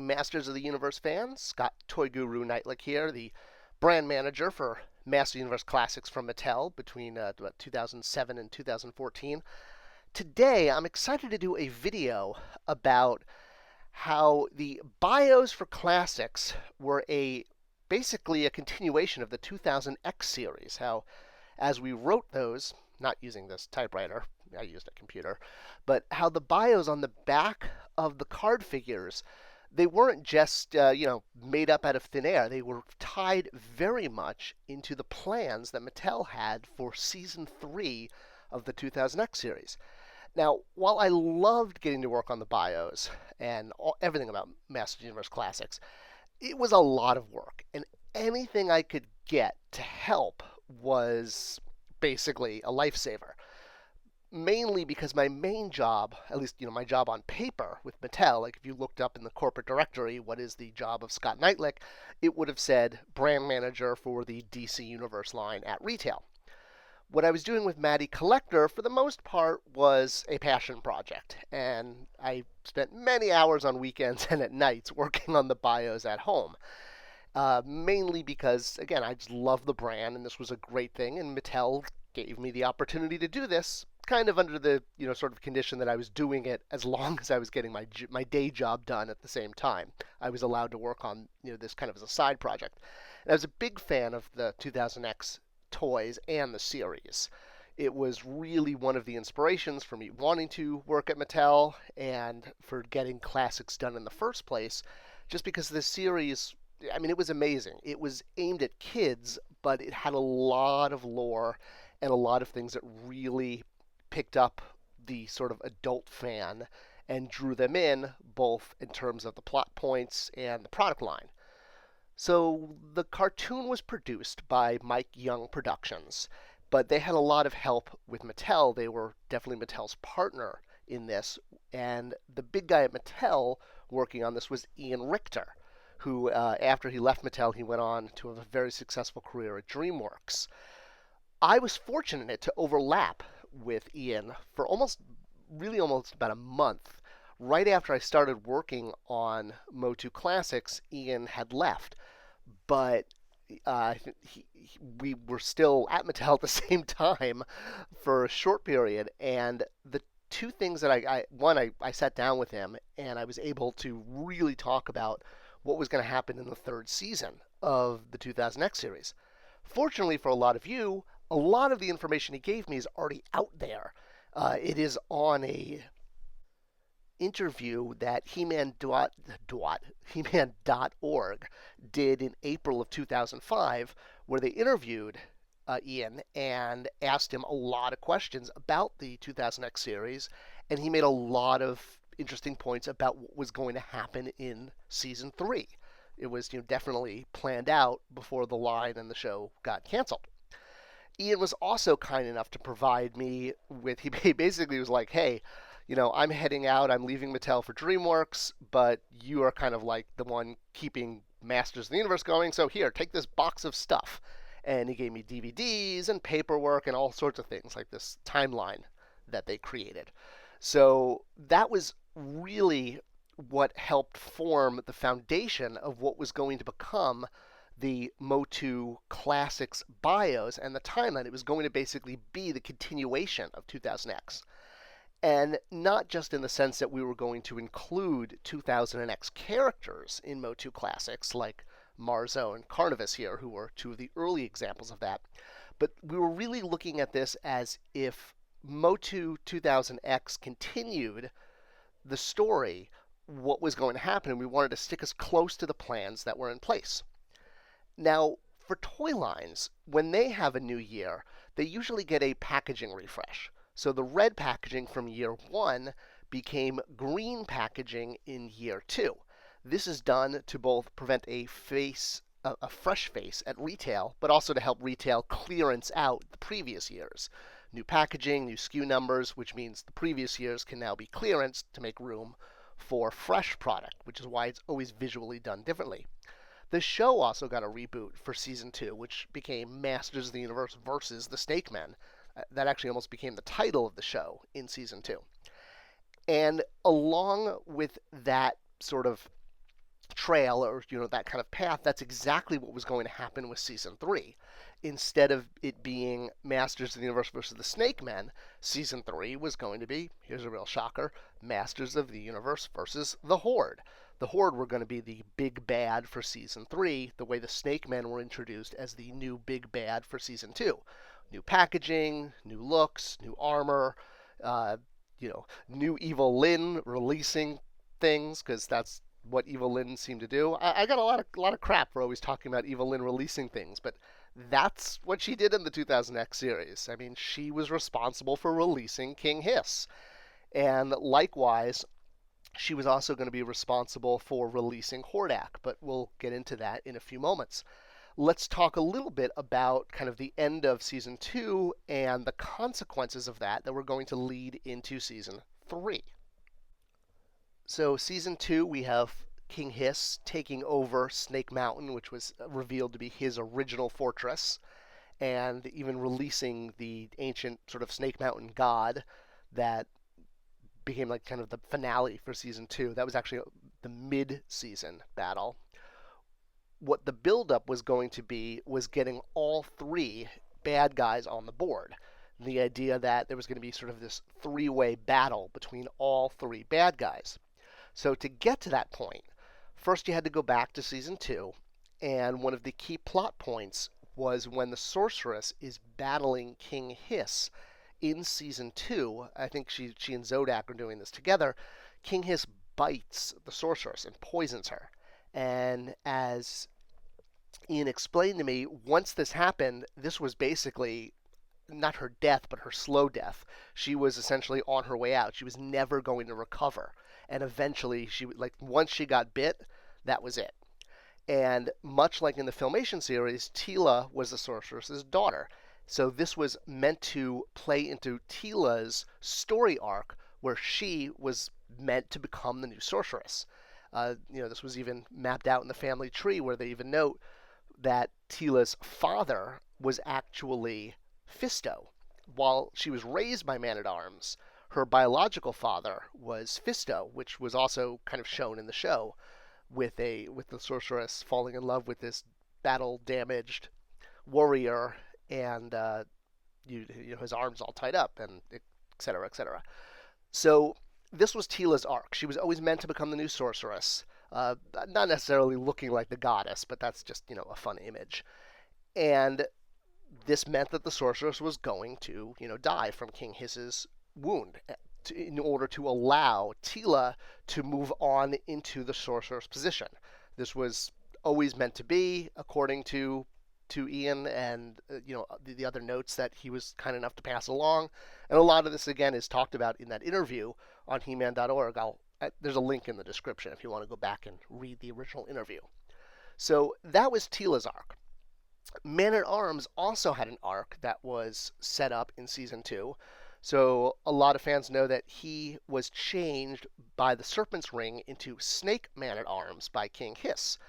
Masters of the Universe fans. Scott Toy Guru Neitlich here, the brand manager for Masters of the Universe Classics from Mattel between 2007 and 2014. Today, I'm excited to do a video about how the bios for Classics were basically a continuation of the 2000X series. How, as we wrote those, not using this typewriter, I used a computer, but how the bios on the back of the card figures, they weren't just made up out of thin air. They were tied very much into the plans that Mattel had for Season 3 of the 2000X series. Now, while I loved getting to work on the bios and everything about Masters of the Universe Classics, it was a lot of work, and anything I could get to help was basically a lifesaver. Mainly because my main job, at least my job on paper with Mattel, like if you looked up in the corporate directory, what is the job of Scott Neitlich, it would have said brand manager for the DC Universe line at retail. What I was doing with Matty Collector, for the most part, was a passion project, and I spent many hours on weekends and at nights working on the bios at home. Mainly because, again, I just love the brand, and this was a great thing, and Mattel gave me the opportunity to do this, kind of under the sort of condition that I was doing it as long as I was getting my day job done at the same time. I was allowed to work on this kind of as a side project. And I was a big fan of the 2000X toys and the series. It was really one of the inspirations for me wanting to work at Mattel and for getting Classics done in the first place, just because this series, I mean, it was amazing. It was aimed at kids, but it had a lot of lore and a lot of things that really picked up the sort of adult fan and drew them in, both in terms of the plot points and the product line. So the cartoon was produced by Mike Young Productions, but they had a lot of help with Mattel. They were definitely Mattel's partner in this, and the big guy at Mattel working on this was Ian Richter, who, after he left Mattel, he went on to have a very successful career at DreamWorks. I was fortunate to overlap with Ian for almost about a month. Right after I started working on MOTUC Classics, Ian had left, but we were still at Mattel at the same time for a short period, and the two things that I sat down with him, and I was able to really talk about what was going to happen in the third season of the 2000X series. Fortunately for a lot of you, a lot of the information he gave me is already out there. It is on a interview that He-Man.org did in April of 2005, where they interviewed Ian and asked him a lot of questions about the 2000X series, and he made a lot of interesting points about what was going to happen in Season 3. It was definitely planned out before the line and the show got canceled. Ian was also kind enough to provide me with, he basically was like, hey, I'm heading out, I'm leaving Mattel for DreamWorks, but you are kind of like the one keeping Masters of the Universe going, so here, take this box of stuff. And he gave me DVDs and paperwork and all sorts of things, like this timeline that they created. So that was really what helped form the foundation of what was going to become the MOTUC Classics bios and the timeline. It was going to basically be the continuation of 2000X. And not just in the sense that we were going to include 2000X characters in MOTUC Classics, like Marzo and Carnivus here, who were two of the early examples of that, but we were really looking at this as if MOTUC 2000X continued the story, what was going to happen, and we wanted to stick as close to the plans that were in place. Now, for toy lines, when they have a new year, they usually get a packaging refresh. So the red packaging from year 1 became green packaging in year 2. This is done to both prevent a fresh face at retail, but also to help retail clearance out the previous years. New packaging, new SKU numbers, which means the previous years can now be clearanced to make room for fresh product, which is why it's always visually done differently. The show also got a reboot for Season 2, which became Masters of the Universe versus the Snake Men. That actually almost became the title of the show in Season 2. And along with that sort of trail, or that kind of path, that's exactly what was going to happen with season 3. Instead of it being Masters of the Universe versus the Snake Men, season 3 was going to be, here's a real shocker, Masters of the Universe versus the Horde. The Horde were going to be the big bad for season 3, the way the Snake Men were introduced as the new big bad for season 2. New packaging, new looks, new armor, new Evil Lyn releasing things, because that's what Evil Lyn seemed to do. I got a lot of crap for always talking about Evil Lyn releasing things, but that's what she did in the 2000X series. I mean, she was responsible for releasing King Hiss. And likewise, she was also going to be responsible for releasing Hordak, but we'll get into that in a few moments. Let's talk a little bit about kind of the end of season 2 and the consequences of that were going to lead into season 3. So season 2, we have King Hiss taking over Snake Mountain, which was revealed to be his original fortress, and even releasing the ancient sort of Snake Mountain god that became like kind of the finale for season 2. That was actually the mid-season battle. What the build-up was going to be was getting all 3 bad guys on the board. The idea that there was going to be sort of this 3-way battle between all 3 bad guys. So to get to that point, first you had to go back to season 2, and one of the key plot points was when the sorceress is battling King Hiss in season 2. I think she and Zodak are doing this together. King Hiss bites the sorceress and poisons her. And as Ian explained to me, once this happened, this was basically not her death, but her slow death. She was essentially on her way out. She was never going to recover. And eventually, once she got bit, that was it. And much like in the Filmation series, Teela was the sorceress's daughter. So this was meant to play into Teela's story arc, where she was meant to become the new sorceress. This was even mapped out in the family tree, where they even note that Teela's father was actually Fisto. While she was raised by Man-at-Arms, her biological father was Fisto, which was also kind of shown in the show, with the sorceress falling in love with this battle-damaged warrior, and his arms all tied up, and et cetera, et cetera. So this was Teela's arc. She was always meant to become the new sorceress, not necessarily looking like the goddess, but that's just a fun image. And this meant that the sorceress was going to die from King Hiss's wound, in order to allow Teela to move on into the sorcerer's position. This was always meant to be, according to Ian and the other notes that he was kind enough to pass along. And a lot of this, again, is talked about in that interview on He-Man.org. There's a link in the description if you want to go back and read the original interview. So that was Teela's arc. Man-at-Arms also had an arc that was set up in season 2. So a lot of fans know that he was changed by the Serpent's Ring into Snake Man-at-Arms by King Hiss.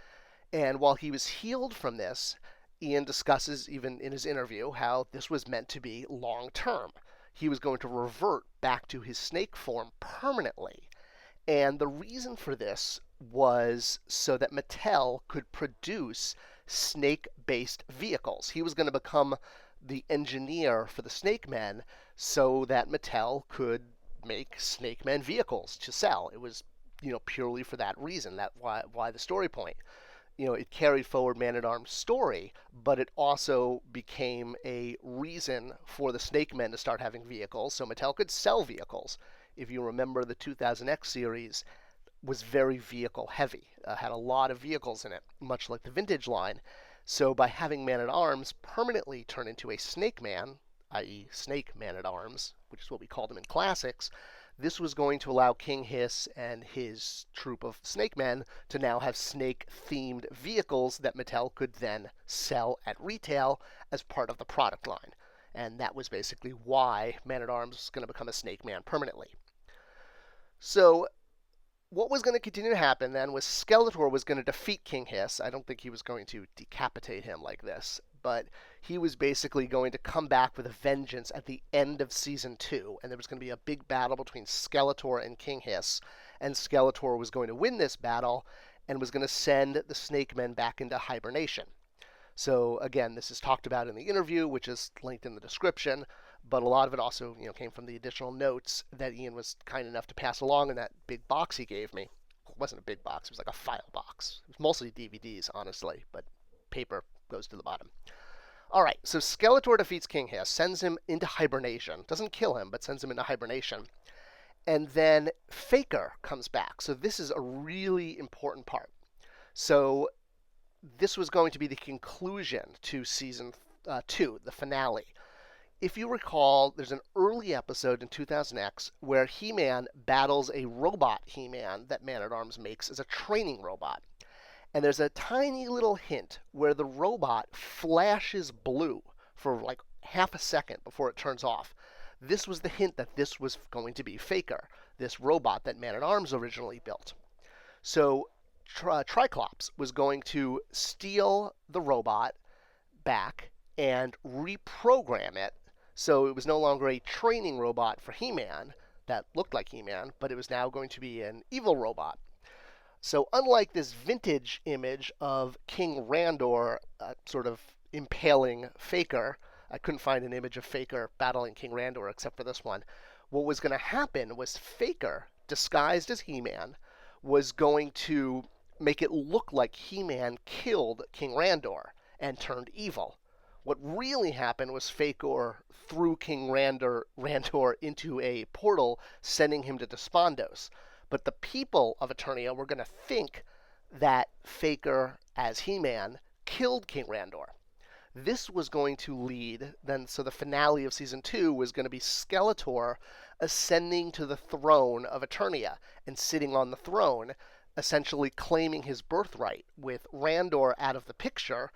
And while he was healed from this, Ian discusses, even in his interview, how this was meant to be long-term. He was going to revert back to his snake form permanently. And the reason for this was so that Mattel could produce snake-based vehicles. He was going to become the engineer for the Snake Men so that Mattel could make Snake Men vehicles to sell. It was, purely for that reason. That's why the story point. It carried forward Man-at-Arms' story, but it also became a reason for the Snake Men to start having vehicles so Mattel could sell vehicles. If you remember, the 2000X series was very vehicle heavy, had a lot of vehicles in it, much like the vintage line. So by having Man-at-Arms permanently turn into a Snake Man, i.e. Snake Man-at-Arms, which is what we called him in classics, this was going to allow King Hiss and his troop of Snake Men to now have snake-themed vehicles that Mattel could then sell at retail as part of the product line. And that was basically why Man-at-Arms was going to become a Snake Man permanently. So what was going to continue to happen then was Skeletor was going to defeat King Hiss. I don't think he was going to decapitate him like this, but he was basically going to come back with a vengeance at the end of season 2, and there was going to be a big battle between Skeletor and King Hiss, and Skeletor was going to win this battle, and was going to send the Snake Men back into hibernation. So again, this is talked about in the interview, which is linked in the description, but a lot of it also, came from the additional notes that Ian was kind enough to pass along in that big box he gave me. It wasn't a big box, it was like a file box. It was mostly DVDs, honestly, but paper goes to the bottom. All right, so Skeletor defeats King Hiss, sends him into hibernation. Doesn't kill him, but sends him into hibernation. And then Faker comes back. So this is a really important part. So this was going to be the conclusion to season 2, the finale. If you recall, there's an early episode in 2000X where He-Man battles a robot He-Man that Man-at-Arms makes as a training robot. And there's a tiny little hint where the robot flashes blue for like half a second before it turns off. This was the hint that this was going to be Faker, this robot that Man-at-Arms originally built. So Triclops was going to steal the robot back and reprogram it so it was no longer a training robot for He-Man that looked like He-Man, but it was now going to be an evil robot. So unlike this vintage image of King Randor sort of impaling Faker, I couldn't find an image of Faker battling King Randor except for this one. What was going to happen was Faker, disguised as He-Man, was going to make it look like He-Man killed King Randor and turned evil. What really happened was Faker threw King Randor into a portal, sending him to Despondos. But the people of Eternia were going to think that Faker, as He-Man, killed King Randor. This was going to lead, so the finale of Season 2 was going to be Skeletor ascending to the throne of Eternia and sitting on the throne, essentially claiming his birthright, with Randor out of the picture,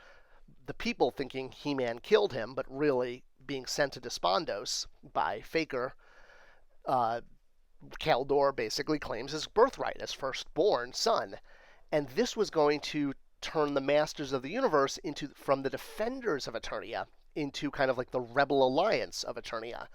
the people thinking He-Man killed him, but really being sent to Despondos by Faker. Keldor basically claims his birthright as firstborn son. And this was going to turn the Masters of the Universe from the Defenders of Eternia into kind of like the Rebel Alliance of Eternia.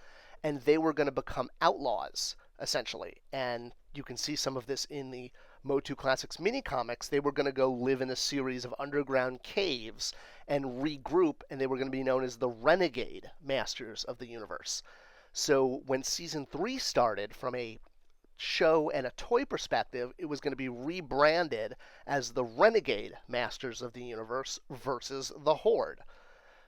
And they were going to become outlaws, essentially. And you can see some of this in the MOTUC Classics mini-comics. They were going to go live in a series of underground caves and regroup, and they were going to be known as the Renegade Masters of the Universe. So when Season 3 started, from a show and a toy perspective, it was going to be rebranded as the Renegade Masters of the Universe versus the Horde.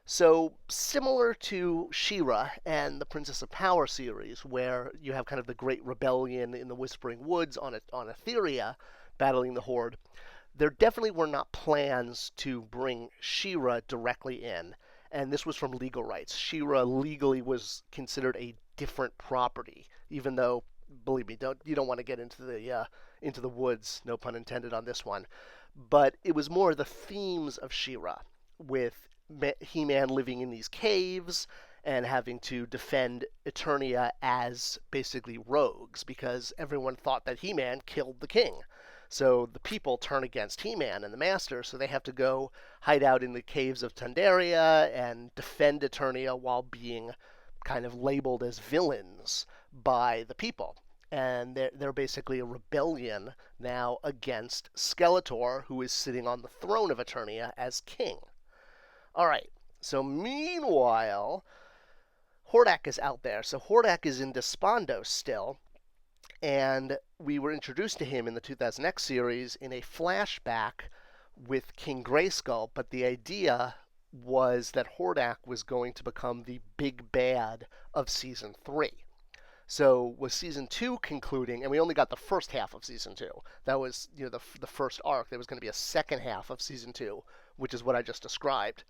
So similar to She-Ra and the Princess of Power series, where you have kind of the Great Rebellion in the Whispering Woods on Etheria battling the Horde, there definitely were not plans to bring She-Ra directly in. And this was from legal rights. She-Ra legally was considered a different property, even though, believe me, you don't want to get into the woods, no pun intended on this one. But it was more the themes of She-Ra, with He-Man living in these caves and having to defend Eternia as basically rogues, because everyone thought that He-Man killed the king. So the people turn against He-Man and the Master, so they have to go hide out in the caves of Tandaria and defend Eternia while being kind of labeled as villains by the people. And they're basically a rebellion now against Skeletor, who is sitting on the throne of Eternia as king. All right, so meanwhile, Hordak is out there. So Hordak is in Despondos still, and we were introduced to him in the 2000X series in a flashback with King Grayskull, but the idea was that Hordak was going to become the big bad of Season 3. So with Season 2 concluding, and we only got the first half of Season 2. That was, the first arc. There was going to be a second half of Season 2, which is what I just described,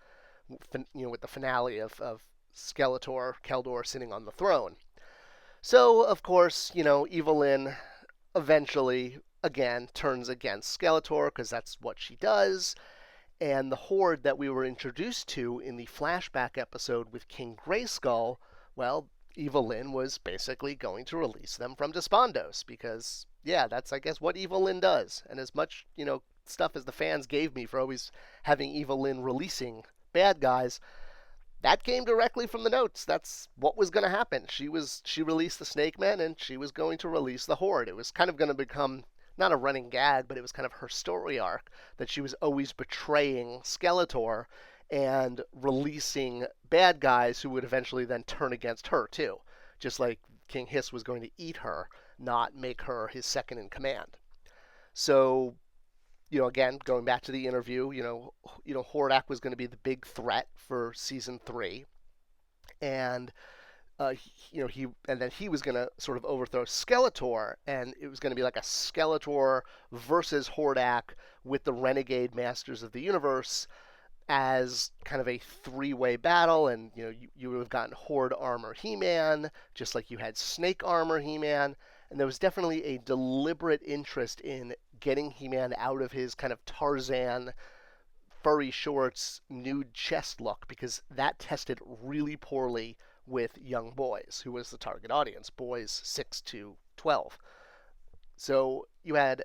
with the finale of Skeletor, Keldor sitting on the throne. So, of course, Evelyn eventually, again, turns against Skeletor, because that's what she does. And the Horde that we were introduced to in the flashback episode with King Grayskull, well, Evelyn was basically going to release them from Despondos, because, yeah, that's, I guess, what Evelyn does. And as much, stuff as the fans gave me for always having Evelyn releasing bad guys, that came directly from the notes. That's what was going to happen. She released the Snake Men, and she was going to release the Horde. It was kind of going to become not a running gag, but it was kind of her story arc that she was always betraying Skeletor and releasing bad guys who would eventually then turn against her too. Just like King Hiss was going to eat her, not make her his second in command. So, again, going back to the interview, Hordak was going to be the big threat for season 3, and he was going to sort of overthrow Skeletor, and it was going to be like a Skeletor versus Hordak with the Renegade Masters of the Universe as kind of a 3-way battle, and you would have gotten Horde armor He-Man, just like you had Snake armor He-Man, and there was definitely a deliberate interest in getting He-Man out of his kind of Tarzan furry shorts nude chest look, because that tested really poorly with young boys, who was the target audience, boys 6 to 12. So you had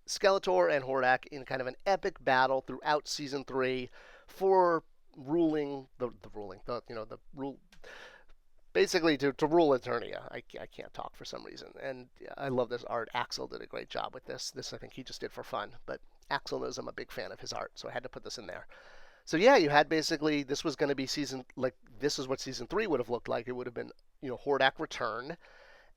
Skeletor and Hordak in kind of an epic battle throughout season 3 for basically to rule Eternia. I can't talk for some reason, and I love this art. Axel did a great job with this. This I think he just did for fun, but Axel knows I'm a big fan of his art, so I had to put this in there. So yeah, you had basically, this was going to be this is what season 3 would have looked like. It would have been, Hordak return,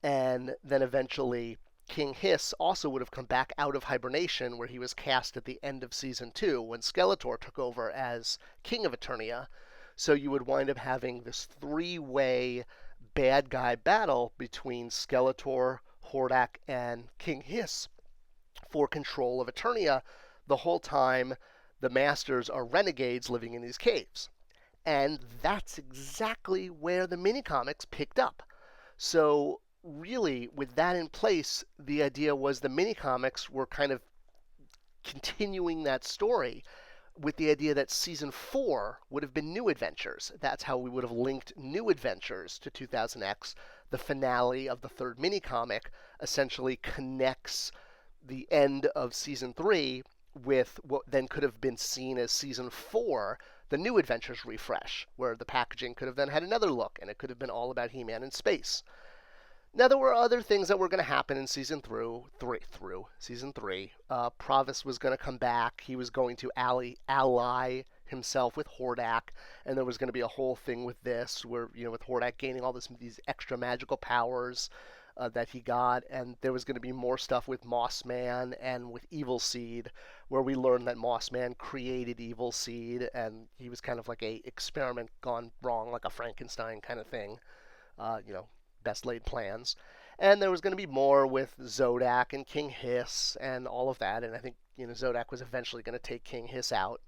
and then eventually King Hiss also would have come back out of hibernation, where he was cast at the end of season 2 when Skeletor took over as King of Eternia. So you would wind up having this 3-way bad guy battle between Skeletor, Hordak, and King Hiss for control of Eternia the whole time the Masters are renegades living in these caves. And that's exactly where the mini-comics picked up. So really, with that in place, the idea was the mini-comics were kind of continuing that story, with the idea that season 4 would have been New Adventures. That's how we would have linked New Adventures to 2000X. The finale of the 3rd mini-comic essentially connects the end of season 3 with what then could have been seen as season 4, the New Adventures refresh, where the packaging could have then had another look, and it could have been all about He-Man in space. Now, there were other things that were going to happen in season 3. Provis was going to come back. He was going to ally himself with Hordak, and there was going to be a whole thing with this, where, with Hordak gaining all these extra magical powers that he got, and there was going to be more stuff with Moss Man and with Evil Seed, where we learned that Moss Man created Evil Seed, and he was kind of like a experiment gone wrong, like a Frankenstein kind of thing, best laid plans. And there was going to be more with Zodak and King Hiss and all of that, and I think Zodak was eventually going to take King Hiss out,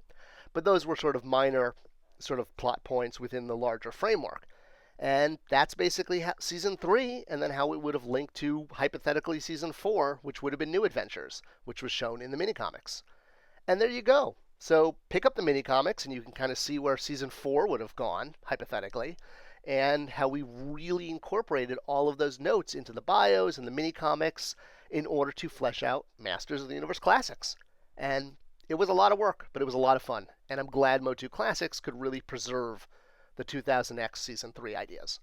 but those were sort of minor sort of plot points within the larger framework. And that's basically season 3, and then how it would have linked to, hypothetically, season 4, which would have been New Adventures, which was shown in the mini-comics. And there you go. So pick up the mini-comics, and you can kind of see where season 4 would have gone, hypothetically, and how we really incorporated all of those notes into the bios and the mini-comics in order to flesh out Masters of the Universe Classics. And it was a lot of work, but it was a lot of fun. And I'm glad MOTUC Classics could really preserve the 2000X Season 3 ideas.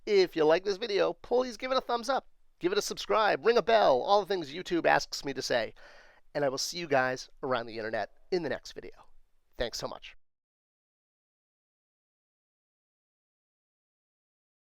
If you like this video, please give it a thumbs up, give it a subscribe, ring a bell, all the things YouTube asks me to say. And I will see you guys around the internet in the next video. Thanks so much.